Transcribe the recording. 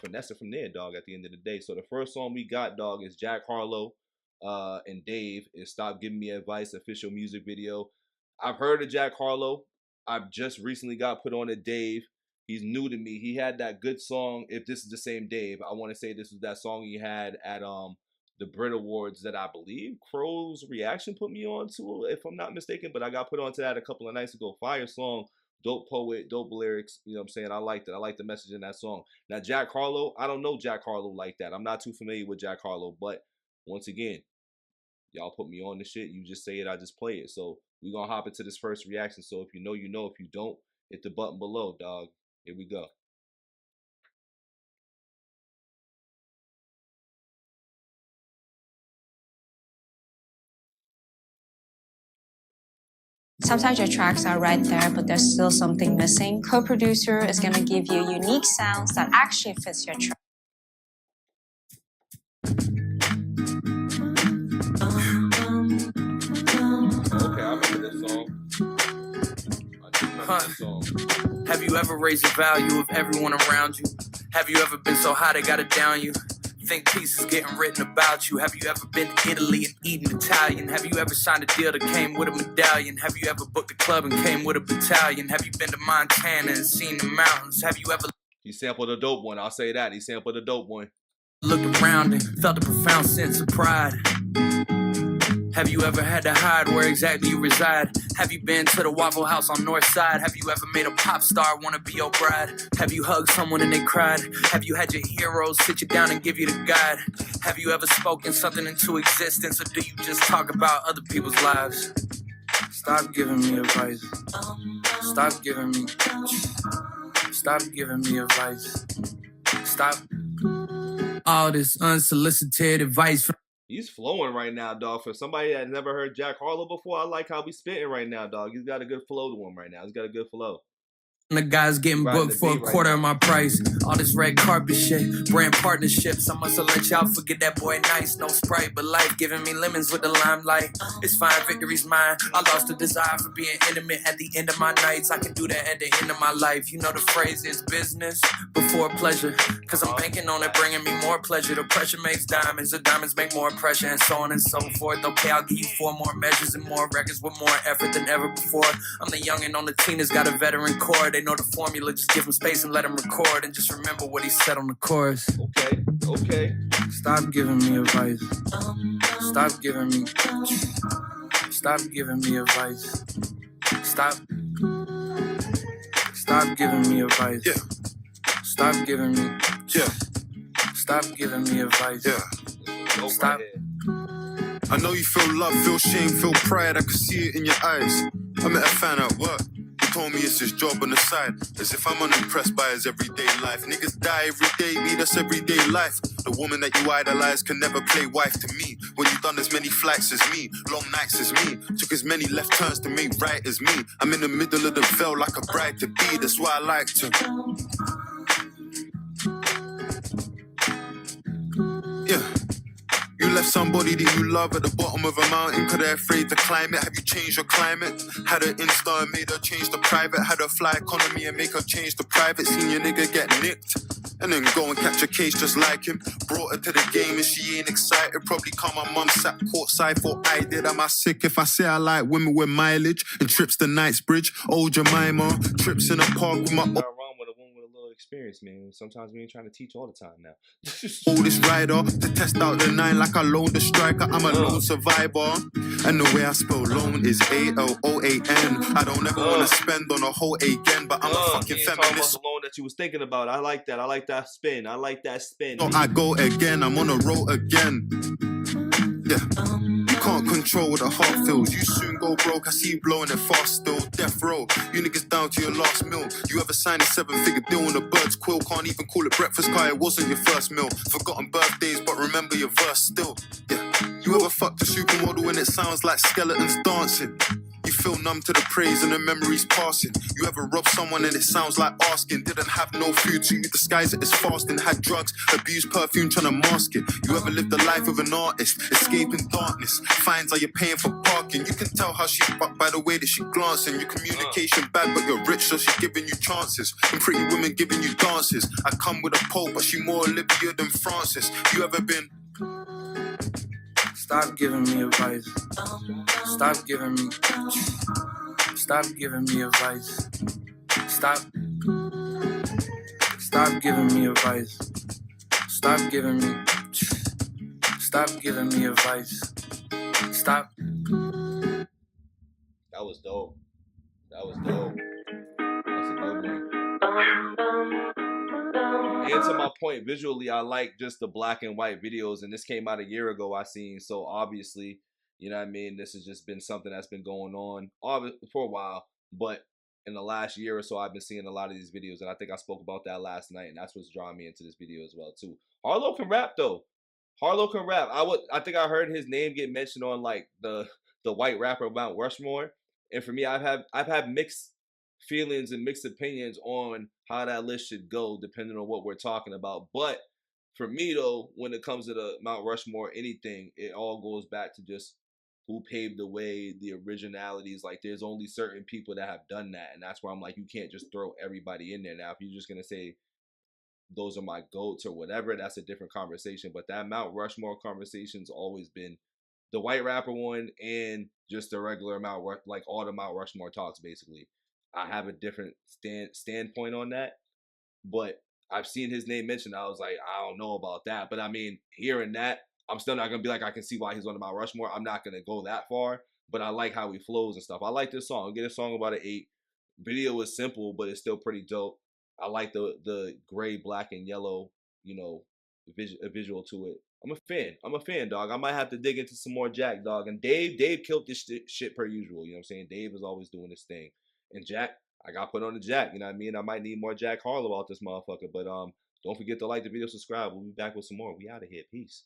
finesse it from there, dog, at the end of the day. So the first song we got, dog, is Jack Harlow and Dave is Stop Giving Me Advice, official music video. I've heard of Jack Harlow. I've just recently got put on to Dave. He's new to me. He had that good song, If This Is the Same Dave. I want to say this was that song he had at the Brit Awards that I believe Crow's Reaction put me on to, if I'm not mistaken. But I got put onto that a couple of nights ago. Fire song, dope poet, dope lyrics. You know what I'm saying? I liked it. I like the message in that song. Now, Jack Harlow, I don't know Jack Harlow like that. I'm not too familiar with Jack Harlow. But once again, y'all put me on the shit. You just say it, I just play it. So we're going to hop into this first reaction. So if you know, you know. If you don't, hit the button below, dog. Here we go. Sometimes your tracks are right there, but there's still something missing. Co-producer is going to give you unique sounds that actually fits your track. Okay, I remember this song. Have you ever raised the value of everyone around you? Have you ever been so high they gotta down you? Think pieces getting written about you? Have you ever been to Italy and eaten Italian? Have you ever signed a deal that came with a medallion? Have you ever booked a club and came with a battalion? Have you been to Montana and seen the mountains? Have you ever... He sampled a dope one, I'll say that. He sampled a dope one. Looked around and felt a profound sense of pride. Have you ever had to hide where exactly you reside? Have you been to the Waffle House on North Side? Have you ever made a pop star wanna be your bride? Have you hugged someone and they cried? Have you had your heroes sit you down and give you the guide? Have you ever spoken something into existence, or do you just talk about other people's lives? Stop giving me advice. Stop giving me advice. Stop all this unsolicited advice from... He's flowing right now, dog. For somebody that never heard Jack Harlow before, I like how he's spitting right now, dog. He's got a good flow to him right now. He's got a good flow. The guy's getting booked for a quarter of my price. All this red carpet shit, brand partnerships. I must have let y'all forget that boy nice. No Sprite, but life giving me lemons with the limelight. It's fine, victory's mine. I lost the desire for being intimate at the end of my nights. I can do that at the end of my life. You know the phrase is business before pleasure. Cause I'm banking on it bringing me more pleasure. The pressure makes diamonds, the diamonds make more pressure, and so on and so forth. Okay, I'll give you 4 more measures and more records with more effort than ever before. I'm the youngin' on the team that's got a veteran core. They know the formula, just give him space and let him record, and just remember what he said on the chorus. Okay. Stop giving me advice. Stop giving me advice. Stop giving me advice. Yeah. Stop giving me. Yeah. Stop giving me advice. Yeah. Stop. I know you feel love, feel shame, feel pride. I can see it in your eyes. I met a fan at work. Told me it's his job on the side, as if I'm unimpressed by his everyday life. Niggas die every day, me, that's everyday life. The woman that you idolize can never play wife to me. When you've done as many flights as me, long nights as me, took as many left turns to make right as me. I'm in the middle of the veil like a bride to be, that's why I like to. Yeah. You left somebody that you love at the bottom of a mountain, cause they're afraid to climb it. Have you changed your climate? Had her Insta and made her change the private. Had her fly economy and make her change the private. Seen your nigga get nicked and then go and catch a case just like him. Brought her to the game and she ain't excited. Probably cause my mum sat courtside for I did. Am I sick if I say I like women with mileage and trips to Knightsbridge? Old Jemima, trips in the park with my... Experience, man. Sometimes we ain't trying to teach all the time now. Oldest rider to test out the 9 like I loaned a striker. I'm a lone survivor, and the way I spell loan is A-L-O-A-N. I don't ever want to spend on a whole again, but I'm a fucking feminist. The loan that you was thinking about. I like that. I like that spin. I like that spin. So I go again. I'm on a roll again. Yeah. You can't control what the heart feels. You soon go broke. I see you blowing it fast still. Death row. You niggas down to your last meal. You ever signed a 7-figure deal on a bird's quill? Can't even call it breakfast, cause it wasn't your first meal. Forgotten birthdays, but remember your verse still. Yeah. You ever fucked a supermodel and it sounds like skeletons dancing? You feel numb to the praise and the memories passing. You ever rob someone and it sounds like asking? Didn't have no food, so you disguise it as fasting. Had drugs, abused perfume, trying to mask it. You ever lived the life of an artist, escaping darkness? Fines are you paying for parking? You can tell how she's fucked by the way that she glancing. Your communication bad, but you're rich, so she's giving you chances. And pretty women giving you dances. I come with a pole, but she more Olivia than Francis. You ever been? Stop giving me advice. Stop giving me. Stop giving me advice. Stop. Stop giving me advice. Stop giving me. Stop giving me advice. Stop. That was dope. That was dope. That's a good one. And to my point, visually, I like just the black and white videos, and this came out a year ago, I seen, so obviously, you know what I mean, this has just been something that's been going on for a while, but in the last year or so, I've been seeing a lot of these videos, and I think I spoke about that last night, and that's what's drawing me into this video as well, too. Harlow can rap, though. Harlow can rap. I think I heard his name get mentioned on, like, the white rapper Mount Rushmore, and for me, I've had mixed feelings and mixed opinions on how that list should go depending on what we're talking about. But for me though, when it comes to the Mount Rushmore, anything, it all goes back to just who paved the way, the originalities. Like there's only certain people that have done that, and that's where I'm like, you can't just throw everybody in there. Now if you're just gonna say those are my goats or whatever, that's a different conversation. But that Mount Rushmore conversation's always been the white rapper one and just the regular like all the Mount Rushmore talks basically. I have a different standpoint on that, but I've seen his name mentioned. I was like, I don't know about that. But I mean, hearing that, I'm still not gonna be like, I can see why he's on the Mount Rushmore. I'm not gonna go that far, but I like how he flows and stuff. I like this song. Get a song about an 8. Video is simple, but it's still pretty dope. I like the gray, black, and yellow, you know, visual to it. I'm a fan, dog. I might have to dig into some more Jack, dog. And Dave killed this shit per usual. You know what I'm saying? Dave is always doing this thing. And Jack, I got put on the Jack. You know what I mean? I might need more Jack Harlow out this motherfucker. But don't forget to like the video, subscribe. We'll be back with some more. We out of here. Peace.